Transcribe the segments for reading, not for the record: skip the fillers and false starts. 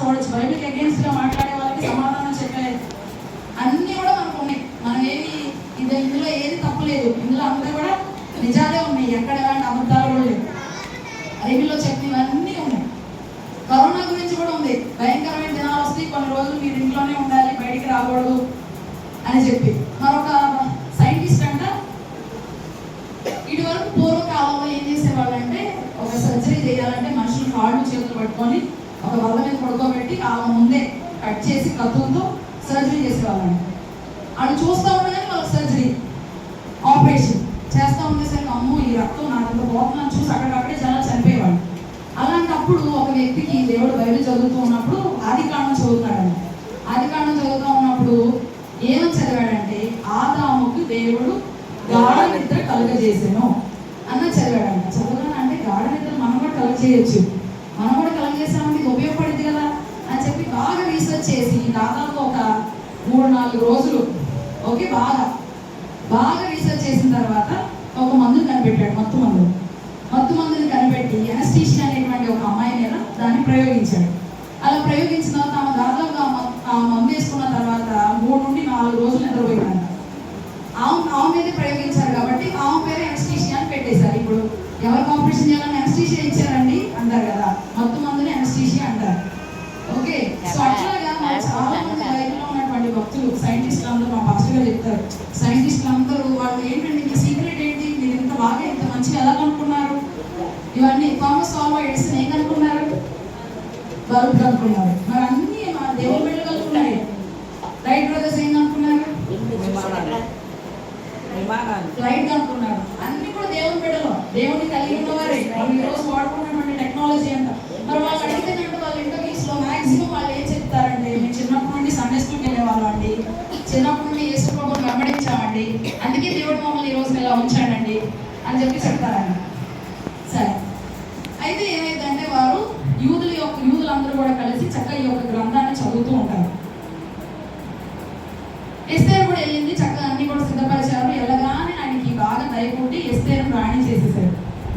చూడొచ్చు. బైబిల్కి అగేన్స్ట్గా మాట్లాడే వాళ్ళకి సమాధానం చెప్పే అన్నీ కూడా మనకు ఉన్నాయి. మనం ఏమి ఇందులో ఏది తప్పలేదు, ఇందులో అంతా కూడా నిజాలే ఉన్నాయి, ఎక్కడ ఎలాంటి అబద్ధాలు కూడా లేవు. బైబిల్లో చెప్పినవన్నీ ఉన్నాయి. కరోనా గురించి కూడా ఉంది. భయంకరమైన దినాలు వస్తాయి, కొన్ని రోజులు మీరు ఇంట్లోనే ఉండాలి, బయటికి రాకూడదు అని చెప్పి. మరొక సైంటిస్ట్ అంట ఇటువరకు పూర్వకాలంలో ఏం చేసేవాళ్ళు అంటే, ఒక సర్జరీ చేయాలంటే మనుషులు కాళ్ళు చేతులు పట్టుకొని ఒక వల్ల మీద పడుకోబెట్టి వాళ్ళ ముందే కట్ చేసి కత్తులతో సర్జరీ చేసేవాళ్ళండి. వాళ్ళు చూస్తూ ఉండగానే వాళ్ళకి సర్జరీ ఆపరేషన్ చేస్తూ ఉండేసరికి అమ్మో ఈ రక్తం నాకంత పోతుందని చూసి అక్కడక్కడే జనాలు చనిపోయేవాళ్ళు. అలాంటప్పుడు ఒక వ్యక్తికి దేవుడు బైబిల్ చదువుతూ ఉన్నప్పుడు ఆదికాండం చదువుతాడండి. ఆదికాండం చదువుతూ ఉన్నప్పుడు ఏమని చదివాడంటే, ఆదాముకు దేవుడు గాఢ నిద్ర కలుగజేసాను అన్న చదివాడంట. చదవగానే అంటే గాఢ నిద్ర మనం కూడా కలుగజేయచ్చు, మనం కూడా కలుగజేసామంటే ఇది ఉపయోగపడింది కదా అని చెప్పి బాగా రీసెర్చ్ చేసి దాదాపు ఒక 3-4 రోజులు ఓకే బాగా రీసెర్చ్ చేసిన తర్వాత ఒక మందుని కనిపెట్టాడు. మత్తు మందుని కనిపెట్టి ఎనస్థీషియా అనేటువంటి ఒక అమ్మాయి మీద దాన్ని ప్రయోగించాడు. అలా ప్రయోగించిన తర్వాత ఆమె దాదాపుగా ఆ మందు వేసుకున్న తర్వాత 3 నుండి 4 రోజులు నిద్రపోయిందంట. ఆమె మీద ప్రయోగించారు కాబట్టి ఆమె పేరు ఎనస్థీషియా అని పెట్టేశారు. ఇప్పుడు ఎవరికి ఆపరేషన్ చేయాలని ఎనస్థీషియా ఇచ్చారండి అంటారు కదా, మత్తు మందుని ఎనస్థీషియా అంటారు. ఓకే, సో అట్లాగా చాలా మంది బైబిల్లో ఉన్నటువంటి భక్తులు, సైంటిస్టులు అందరూ, మా పాస్టర్ గారు చెప్తారు, సైంటిస్టులు అందరూ వాళ్ళు ఏంటంటే ఇంకా సీక్రెట్ ఏంటి, మీరు ఇంత బాగా ఇంత మంచిగా ఎలా కనుక్కున్నారు ఇవన్నీ? థామస్ ఆల్వా ఎడిసన్ ఏం కనుక్కున్నారు? బల్బ్ కనుక్కున్నారు. మరి అన్నీ మా దేవుని బిడ్డలు కనుక్కున్నాయి. రైట్ బ్రదర్స్ ఏం కనుక్కున్నారు? ఫ్లైట్ కనుక్కున్నారు. అన్ని కూడా దేవుని బిడ్డలు, దేవుని కలిగి ఉన్నవారే. మనం ఈరోజు వాడుకున్నటువంటి టెక్నాలజీ అంట. మరి వాళ్ళు అడిగితేనంటే వాళ్ళ ఇంటర్వ్యూస్ లో మాక్సిమం వాళ్ళు ఏం చెప్తారంటే, మేము చిన్నప్పటి నుండి సండే స్కూల్కి వెళ్ళేవాళ్ళం అండి, చిన్నప్పటి నుండి యేసు ప్రభువుని వెంబడించామండి, అందుకే దేవుడు మమ్మల్ని ఈ రోజు ఇలా ఉంచాడండి అని చెప్పి చెప్తారండి. సరే, అయితే ఏమైందంటే వారు యూదులందరూ కూడా కలిసి చక్కగా ఈ యొక్క గ్రంథాన్ని చదువుతూ ఉంటారు. ఎస్తేరు కూడా వెళ్ళింది, చక్కగా అన్ని కూడా సిద్ధపరిచారు. వెళ్ళగానే ఆయనకి బాగా దయపుట్టి ఎస్తేరు రాణి చేసేసారు.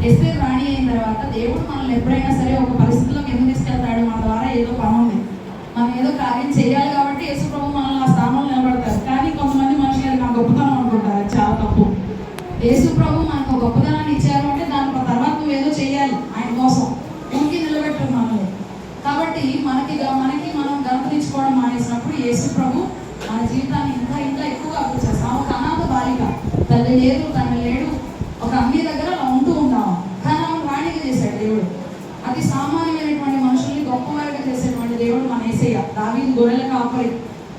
ఎస్తేరు రాణి అయిన తర్వాత దేవుడు మనల్ని ఎప్పుడైనా సరే ఒక పరిస్థితిలోకి ఎందుకు తీసుకెళ్తాడు, మన ద్వారా ఏదో పని ఉంది, మనం ఏదో కార్యం చేయాలి కాబట్టి యేసు ప్రభు మనల్ని ఆ స్థానంలో నిలబడతారు. కానీ కొంతమంది మనుషులు నా గొప్పతనం అనుకుంటారు, చాలా తప్పు. యేసు ప్రభు మనకు గొప్పతనాన్ని ఇచ్చారు అంటే దాని తర్వాత నువ్వు ఏదో చేయాలి ఆయన కోసం, ఊరికి నిలబెట్టారు మనల్ని. కాబట్టి మనకి మనం గమనించుకోవడం మానేసినప్పుడు యేసు ప్రభు మన జీవితాన్ని ఇంకా ఎక్కువగా అభివృద్ధి చేస్తాం. ఒక అనాథ బాలిక, తల్లి లేదు, తండ్రి లేడు, ఒక అమ్మి దగ్గర అలా ఉంటూ ఉంటాం. కానీ ఆమె రాణిగా చేశాడు దేవుడు. అతి సామాన్యమైనటువంటి మనుషుల్ని గొప్పవారిగా చేసేటువంటి దేవుడు మన యేసయ్య. దావీదు గొర్రెల కాపరి,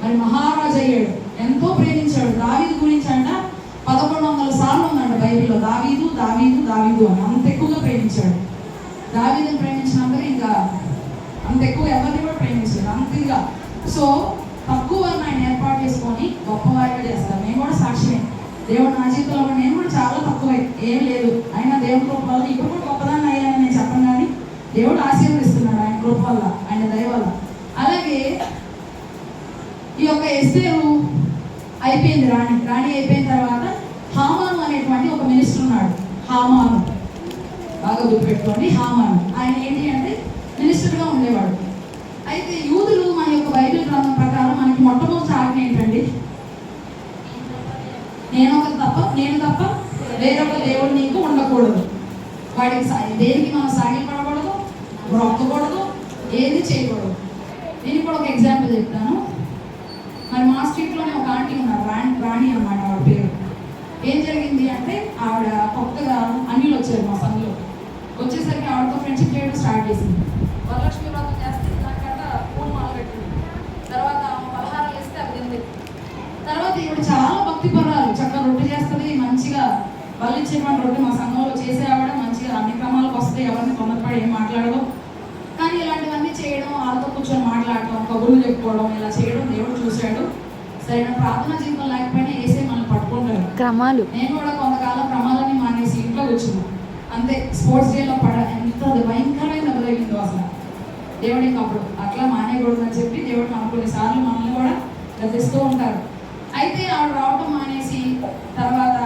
మరి మహారాజు అయ్యాడు, ఎంతో ప్రేమించాడు. దావీదు గురించి అంట 1100 సార్లు ఉందంట బైబిల్లో దావీదు దావీదు దావీదు అని. అంత ఎక్కువగా ప్రేమించాడు. దావీదుని ప్రేమించినందుకు ఇంకా అంత ఎక్కువ ఎవరిని కూడా ప్రేమించాడు అంతగా. సో తక్కువ ఆయన ఏర్పాటు చేసుకొని గొప్పవారిగా చేస్తారు. నేను కూడా సాక్షిని, దేవుడు నా జీవితంలో నేను కూడా చాలా తక్కువ, ఏం లేదు. అయినా దేవుడి కృప వల్ల ఇప్పుడు కూడా గొప్పదాన్ని అయ్యానని నేను చెప్పను, కానీ దేవుడు ఆశీర్వదిస్తున్నాడు ఆయన కృప వల్ల, ఆయన దయ వల్ల. అలాగే ఈ యొక్క ఎస్తేరు అయిపోయింది, రాణి అయిపోయిన తర్వాత హామాను అనేటువంటి ఒక మినిస్టర్ ఉన్నాడు. హామాను బాగా గుర్తుపెట్టుకోండి, హామాను. ఆయన ఏంటి అంటే మినిస్టర్గా ఉండేవాడు. అయితే యూదులు మన యొక్క బైబిల్ గ్రంథం ప్రకారం మనకి మొట్టమొదటి ఆజ్ఞ ఏంటండి, నేను తప్ప వేరొక దేవుడు నీకు ఉండకూడదు. వాడికి దేనికి మనం సాగిపడకూడదు, మొక్కకూడదు, ఏది చేయకూడదు. నేను కూడా ఒక ఎగ్జాంపుల్ చెప్తాను. మరి మా స్ట్రీట్లోనే ఒక ఆంటీ ఉన్నారు, రాణి అన్నమాట ఆవిడ పేరు. ఏం జరిగింది అంటే, ఆవిడ కొత్తగా అన్నిలు వచ్చారు మా సంఘంలో. వచ్చేసరికి ఆవిడతో ఫ్రెండ్షిప్ చేయడం స్టార్ట్ చేసింది. వరలక్ష్మి వ్రతం చేస్తే దానికంట పూలు మాల పెట్టింది. తర్వాత పలహారాలు వేస్తే అవి తింది. తర్వాత ఈవిడ చాలా భక్తి పర్రాలు, చక్కగా రొట్టె చేస్తుంది, మంచిగా వాళ్ళు ఇచ్చేటువంటి రొట్టె మా సంఘంలో చేసే ఆవిడ మంచిగా అన్ని క్రమాలకు వస్తే ఎవరిని తొందరపడి ఏం మాట్లాడదు. కానీ ఇలాంటివన్నీ చేయడం, వాళ్ళతో కూర్చొని మాట్లాడటం, కబుర్లు చెప్పుకోవడం, ఇలా చేయడం దేవుడు చూశాడు. సరైన ప్రార్థన జీవితం లేకపోయినా వేసే మనల్ని పట్టుకుంటారు క్రమాలు. నేను కూడా కొంతకాలం క్రమాలని మానేసి ఇంట్లో కూర్చున్నాను అంతే. స్పోర్ట్స్ డేలో ఎంత భయంకరమైన దెబ్బతగిలిందో అసలు. దేవుడు ఇంకప్పుడు అట్లా మానేయకూడదు అని చెప్పి దేవుడు మనకు కొన్నిసార్లు మనల్ని కూడా గతిస్తూ ఉంటారు. అయితే ఆవిడ రావటం మానేసి తర్వాత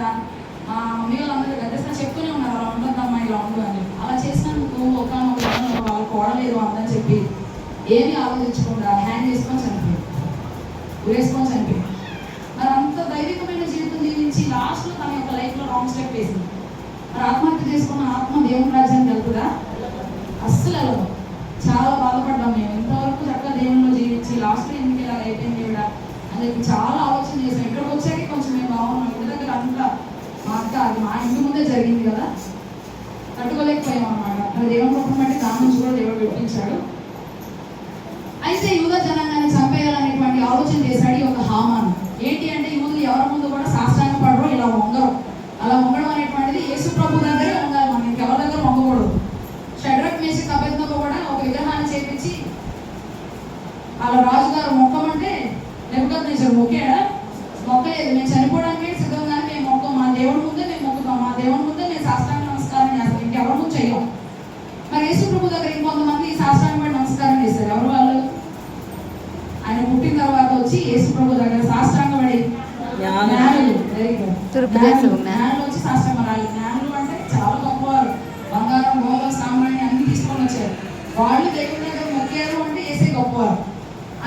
మా మమ్మీ వాళ్ళందరూ గతిస్తా చెప్తూనే ఉన్నారు, అలా ఉండద్దమ్మా ఇలా ఉండు అని. అలా చేసినందుకు వాళ్ళ కోడలేదు అందని చెప్పి ఏమీ ఆలోచించకుండా హ్యాండ్ చేసుకొని చనిపోయింది, ఉరేసుకొని చనిపోయింది. మరి అంత దైవికమైన జీవితం జీవించి లాస్ట్లో తన యొక్క లైఫ్లో రాంగ్ స్టెప్ వేసింది. మరి ఆత్మహత్య చేసుకున్న ఆత్మ దేవుని రాజ్యానికి వెళ్తుందా? అస్సలు వెళ్ళదు. చాలా బాధపడ్డాం మేము. ఇంతవరకు చక్కగా దేవునిలో జీవించి లాస్ట్లో ఎందుకు ఇలా అయిపోయింది దేవుడా అని చెప్పి చాలా ఆలోచన చేసాం. ఇక్కడికి వచ్చాక కొంచెం మేము బాగున్నాం. ఇంటి దగ్గర అంతా మా అక్క, అది మా ఇంటి ముందే జరిగింది కదా, తట్టుకోలేకపోయాం అన్నమాట. మరి దేవుని రూపం బట్టి దాని నుంచి కూడా దేవుడు విడిపించాడు. అయితే యూదా జనాంగాన్ని చంపేయాలనేటువంటి ఆలోచన చేశాడు ఈ యొక్క హామాను. ఏంటి అంటే యూదులు ఎవరి ముందు కూడా సాష్టాంగ పడరు, ఇలా వంగరు. అలా వంగడం అనేటువంటిది యేసు ప్రభు దగ్గరే ఉండాలి, మనం ఇంకెవరి దగ్గర వంగకూడదు. షడ్రక్ మేషక్ అబేద్నెగో కూడా ఒక విగ్రహాన్ని చేపించి వాళ్ళ రాజుగారు మొక్కమంటే నెబుకద్నెజరు మొక్కాడా? మొక్కలేదు. మేము చనిపోవడానికి సిద్ధంగా మేము మొక్కం, మా దేవుడి ముందే మేము మొక్కుతాం, మా దేవుడి ముందే మేము సాష్టాంగ నమస్కారం చేస్తాం, ఇంకెవరి ముందు చెయ్యం. మరి యేసు ప్రభు దగ్గర ఇంకొంతమంది సాష్టాంగ పడి నమస్కారం చేశారు. ఎవరు వాళ్ళు? ఆయన పుట్టిన తర్వాత వచ్చి యేసు ప్రభు దగ్గర సాష్టాంగ పడి జ్ఞానులు, వెరీ గుడ్, జ్ఞానులు వచ్చి సాష్టాంగపడాలి. జ్ఞానులు అంటే చాలా గొప్పవారు, బంగారం గోళ సామాన్య అన్ని తీసుకొని వచ్చారు. వాళ్ళు దేవుడి దగ్గర మొక్కారు అంటే యేసే గొప్పవారు.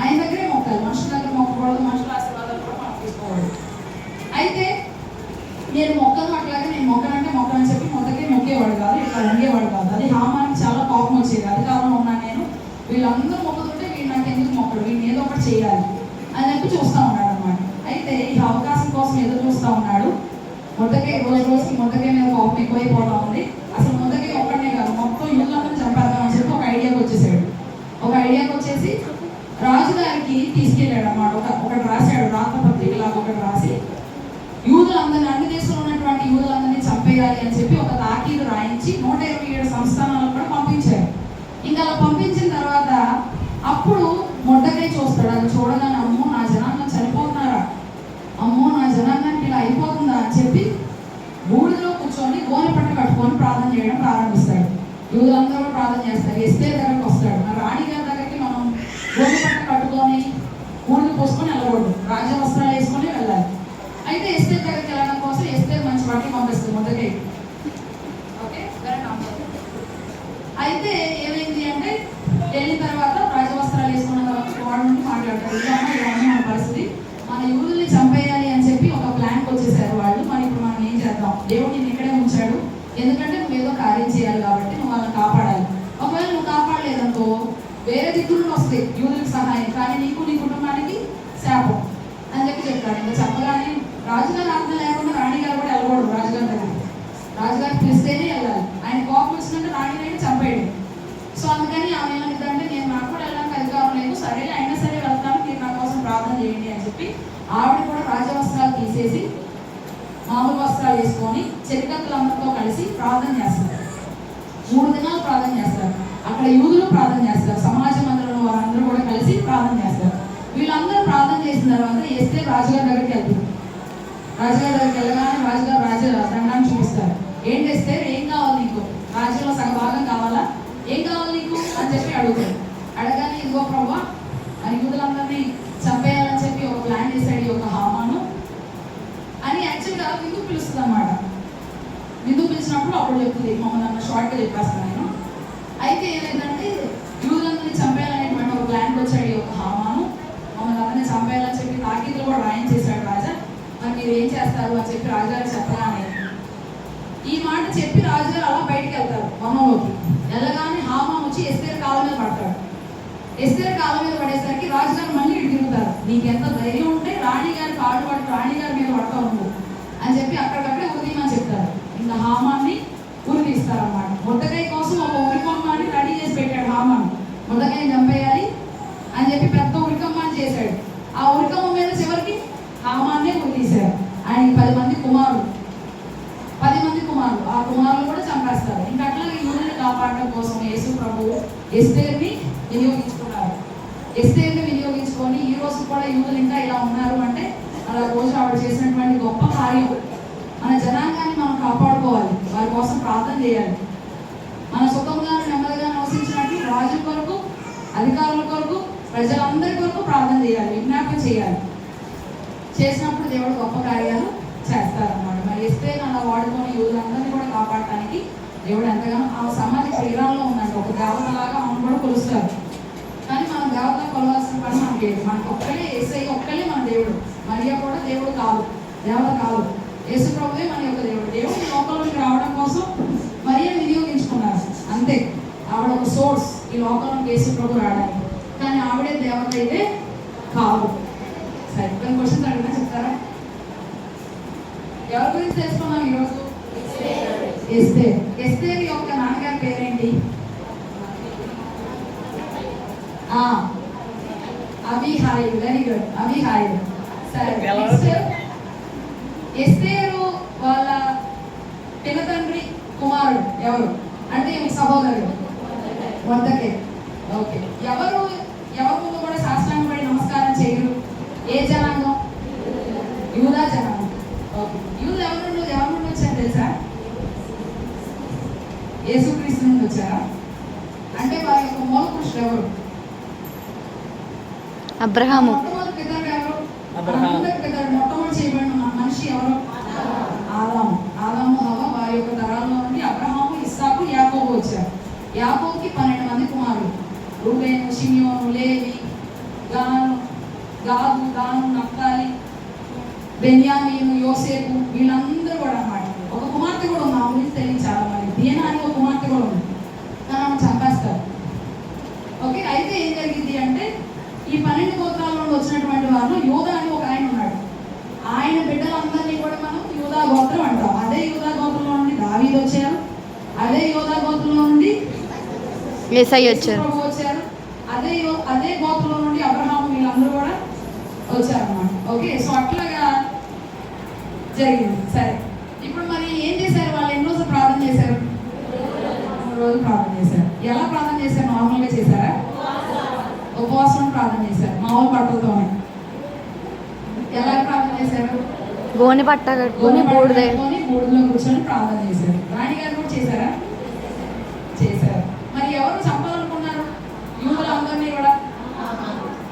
ఆయన దగ్గరే మొక్కాలి, మనుషుల దగ్గర మొక్కకూడదు, మనుషుల ఆశీర్వాదాలు కూడా మనం తీసుకోకూడదు. అయితే నేను మొక్కను అట్లాగే నేను మొక్కనంటే మొక్కనని చెప్పి మొదకే మొక్కేవాడు కాదు, ఇట్లా వంగేవాడు కాదు. అది హామానికి చాలా కోపం వచ్చేది. అధికారంలో ఉన్నాను నేను, వీళ్ళందరూ మొక్కుతుంటే వీడు నాకు ఎందుకు మొక్కడు, వీడిని ఏదో ఒకటి చేయాలి అని చెప్పి చూస్తూ ఉన్నాడు అనమాట. అయితే ఈ అవకాశం కోసం ఎదురు చూస్తూ ఉన్నాడు. మొదకే రోజుకి మొదకే మీద కోపం ఎక్కువైపోతా ఉంది. అసలు మొదకే ఒక్కడనే కాదు, మొత్తం యూదులందరినీ చంపేద్దామని చెప్పి ఒక ఐడియాకి వచ్చేసాడు. ఒక ఐడియాకి వచ్చేసి రాజుగారికి తీసుకెళ్ళాడు అన్నమాట. ఒకటి రాశాడు, రాతపత్రికలాగా ఒకటి రాసి యూదులందరినీ, అన్ని దేశంలో ఉన్నటువంటి యూదులందరినీ చంపేయాలి అని చెప్పి ఒక తాకీదు రాయించి 127 సంస్థానాలకు కూడా పంపించారు. ఇంకా అలా పంపించిన తర్వాత అప్పుడు మొర్దెకై చూస్తాడు. అది చూడగానే అమ్మో నా జనాంగం చనిపోతున్నారా, అమ్మో నా జనాంగానికి ఇలా అయిపోతుందా అని చెప్పి బూడిదలో కూర్చొని గోనె పట్ట కట్టుకొని ప్రార్థన చేయడం ప్రారంభిస్తాడు. యూదులందరూ కూడా ప్రార్థన చేస్తారు. ఎస్తేర్ దగ్గరికి వస్తాడు. ఆ రాణి గారి దగ్గరికి మనం గోనె పట్ట కట్టుకొని బూడిద పోసుకొని వెళ్ళకూడదు, రాజ వస్త్రాలు వేసుకొని వెళ్ళాలి. అయితే ఎస్తేర్ దగ్గరికి వెళ్ళడం కోసం ఎస్తేర్ మంచి బట్టలు పంపిస్తుంది మొదకై. ఓకే, అయితే ఏమైంది అంటే వెళ్ళిన తర్వాత రాజవస్త్రాలు వేసుకున్న తర్వాత వాడి నుండి మాట్లాడతారు, ఇవన్నీ మన పరిస్థితి, మన యూదుల్ని చంపేయాలి అని చెప్పి ఒక ప్లాన్కి వచ్చేసారు వాళ్ళు. మరి ఇప్పుడు మనం ఏం చేద్దాం, దేవుడు నేను ఇక్కడే ఉంచాడు, ఎందుకంటే నువ్వు ఏదో కార్యం చేయాలి కాబట్టి నువ్వు వాళ్ళని కాపాడాలి. ఒకవేళ నువ్వు కాపాడలేదనుకో వేరే దిక్కులు వస్తాయి యూదులకు సహాయం, కానీ నీకు నీ కుటుంబానికి శాపం అని చెప్పి చెప్తాడు. ఇంకా చెప్పగానే రాజుగారి ఆజ్ఞ లేకుండా రాణిగారు కూడా వెళ్ళకూడదు రాజుగారి దగ్గర. రాజుగారు పిలిస్తేనే వెళ్ళాలి. ఆయన కోపం వచ్చినట్టు రాణిని చంపేయడు. సో అందుకని ఆమె ఏమనిద్దంటే నేను నాకు కూడా వెళ్ళడానికి అధికారం లేదు, సరే అయినా సరే వెళ్తాను, మీరు నా కోసం ప్రార్థన చేయండి అని చెప్పి ఆవిడ కూడా రాజవస్త్రాలు తీసేసి మామూలు వస్త్రాలు వేసుకొని చెరికత్తులందరితో కలిసి ప్రార్థన చేస్తారు. 3 దినాలు ప్రార్థన చేస్తారు. అక్కడ యూదులు ప్రార్థన చేస్తారు, సమాజ మందిరంలో వారందరూ కూడా కలిసి ప్రార్థన చేస్తారు. వీళ్ళందరూ ప్రార్థన చేసిన తర్వాత ఎస్తేర్ రాజుగారి దగ్గరికి వెళ్తుంది. రాజుగారి దగ్గరికి వెళ్ళగానే రాజుగారు దండాన్ని చూపిస్తారు. ఏం చేస్తే ఏం కావాలి నీకు, రాజ్యంలో సగభాగం కావాలా, ఏం కావాలి నీకు అని చెప్పి అడుగుతాడు. అడగానే ఇదిగో ప్రభువా అని యూదులందరినీ చంపేయాలని చెప్పి ఒక ప్లాన్ చేశాడు ఈ యొక్క హామాను అని యాక్చువల్గా విందుకు పిలుస్తుంది అన్నమాట. విందుకు పిలిచినప్పుడు అప్పుడు చెప్తుంది, మమ్మల్ని అన్న షార్ట్గా చెప్పేస్తాను నేను. అయితే ఏమైందంటే యూదులందరినీ చంపేయాలనేటువంటి ఒక ప్లాన్కి వచ్చాడు ఈ యొక్క హామాను. మమ్మల్ని అందరినీ చంపేయాలని చెప్పి తాకీదులు కూడా రాయించేశాడు రాజా, మరి మీరు ఏం చేస్తారు అని చెప్పి రాజుగారు చెప్పగానే ఈ మాట చెప్పి రాజుగారు అలా బయటికి వెళ్తారు వనంలోకి. వెళ్ళగానే హామాను వచ్చి ఎస్తేర్ కాళ్ళ మీద పడతాడు. ఎస్తేర్ కాళ్ళ మీద పడేసరికి రాజుగారు మళ్ళీ ఇటు తిరుగుతారు. నీకెంత ధైర్యం ఉంటే రాణిగారి కాళ్ళు పడి రాణిగారి మీద పడతావు నువ్వు అని చెప్పి అక్కడికక్కడే ఉరిమని చెప్తారు. ఇంకా హామాన్ని ఉరి తీస్తారన్నమాట. మొర్దెకై కోసం ఒక ఉరికొమ్మాన్ని రెడీ చేసి పెట్టాడు హామాను. మొర్దెకైని చంపేయాలి అని చెప్పి పెద్ద ఉరికమ్మాన్ని చేశాడు. ఆ ఉరికమ్మ మీద చివరికి హామాన్నే ఉరి తీశారు. ఆయనకి 10 మంది కుమారులు. ఆ కుమారులు కూడా చంపేస్తారు. ఇంకా అట్లాగే యూదుల్ని కాపాడడం కోసం యేసు ప్రభువు ఎస్తేర్ని వినియోగించుకున్నారు. ఎస్తేర్ని వినియోగించుకొని ఈ రోజు కూడా యూదులు ఇంకా ఇలా ఉన్నారు అంటే అలా రోజు ఆవిడ చేసినటువంటి గొప్ప కార్యం. మన జనాంగాన్ని మనం కాపాడుకోవాలి, వారి కోసం ప్రార్థన చేయాలి. మన సుఖంగా నెమ్మదిగా నివసించినట్టు రాజుల కొరకు, అధికారుల కొరకు, ప్రజలందరి కొరకు ప్రార్థన చేయాలి, విజ్ఞాపన చేయాలి. చేసినప్పుడు దేవుడు గొప్ప కార్యాలు చేస్తారన్నమాట. మరి ఎస్తేర్ అలా వాడుకొని యూదులందరినీ కూడా కాపాడటానికి దేవుడు ఎంతగానో ఆ సమాధి ఇరాన్లో ఉందండి, ఒక దేవతలాగా ఆమెను కూడా కొలుస్తారు. కానీ మనకి లేదు. మనకు ఒక్కడే యేసయ్య ఒక్కడే మన దేవుడు. మరియా కూడా దేవుడు కాదు, దేవత కాదు. యేసు ప్రభువే మన యొక్క దేవుడు. దేవుడు ఈ లోకంలోకి రావడం కోసం మరియాని వినియోగించుకున్నారు అంతే. ఆవిడ ఒక సోర్స్ ఈ లోకంలోకి యేసు ప్రభు రావడానికి, కానీ ఆవిడే దేవత అయితే కాదు. సరే, కొన్ని క్వశ్చన్స్ అడిగినా చెప్తారా? ఎవరి గురించి తెలుసుకున్నాం ఈరోజు? ఎస్తేర్. ఎస్తేర్ యొక్క నాన్నగారి పేరేంటి? అబీహాయిల్. Very good, Abihail. సరే, ఎస్తేరు వాళ్ళ పినతండ్రి కుమారుడు ఎవరు అంటే సహోదరుడు మొర్దెకై. ఓకే, ఎవరు ముందు కూడా సాష్టాంగపడి నమస్కారం చేయరు? ఏ జనాంగం? యూదా జనాంగం. ఓకే, యూదా ఎవరి నుండి వచ్చారు తెలుసా? యేసుక్రీస్తు నుండి వచ్చారా? అంటే వారి యొక్క మూల పురుషుడు ఎవరు? అబ్రహాము. మొట్టమొదటి పితరుడు ఎవరు? మొట్టమొదటి చేయబడిన మనిషి ఎవరు? ఆదాము. హవ్వ వారి యొక్క తరాల్లో నుండి అబ్రహాము, ఇస్సాకు, యాకోబు వచ్చారు. యాకోబుకి 12 మంది కుమారులు. రూబేను, షిమియోను, లేవి, గాదు, నఫ్తాలి, బెన్యామీను, యోసేపు, వీళ్ళందరూ కూడా అన్నమాట. ఒక కుమార్తె కూడా ఉంది, ఆ గురించి తెలియదు చాలా మంది. దీనా అని ఒక కుమార్తె కూడా ఉంది, కానీ ఆమె చంపేస్తారు. ఓకే, అయితే ఏం జరిగింది అంటే ఈ 12 గోత్రాల నుండి వచ్చినటువంటి వారు యూదా అని ఒక ఆయన ఉన్నాడు. ఆయన బిడ్డలందరినీ కూడా మనం యూదా గోత్రం అంటాం. అదే యూదా గోత్రంలో నుండి దావీదు వచ్చారు. అదే యూదా గోత్రంలో నుండి యేసయ్య వచ్చారు. అదే గోత్రంలో నుండి అబ్రహాము, వీళ్ళందరూ కూడా వచ్చారన్నమాట. ఓకే, సో అట్లాగా జరిగింది. సరే, ఇప్పుడు మరి ఏం చేశారు వాళ్ళు? ఎన్ని రోజులు ప్రార్థన చేశారు? 3 రోజులు ప్రార్థన చేశారు. ఎలా ప్రార్థన చేశారు? నార్మల్గా చేశారా? ఉపవాసం ప్రార్థన చేశారు, మామూలు బట్టలతోనే. ఎలా ప్రార్థన చేశారు? గోనె పట్ట కట్టుకొని బూడిదలో కూర్చొని ప్రార్థన చేశారు. రాణి గారు కూడా చేశారా? చేశారు. మరి ఎవరు చంపాలనుకున్నారు యూదులు అందరినీ కూడా?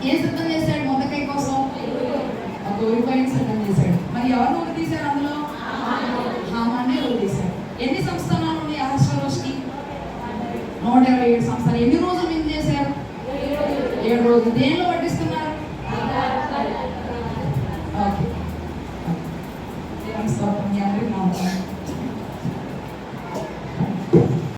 ఏం సిద్ధం చేశాడు మొర్దెకై కోసం? ఒక ఉరిపోయిన సిద్ధం చేశాడు. మరి ఎవరు ఊరి తీశారు అందులో? హామాన్నే ఊరి తీశారు. ఎన్ని సంస్థానాలు ఉన్నాయి అహష్వేరోష్కి? 127 సంస్థానాలు. ఎన్ని రోజులు మీద చేశారు? 7 రోజులు. దేనిలో పట్టిస్తున్నారు? ఓకే,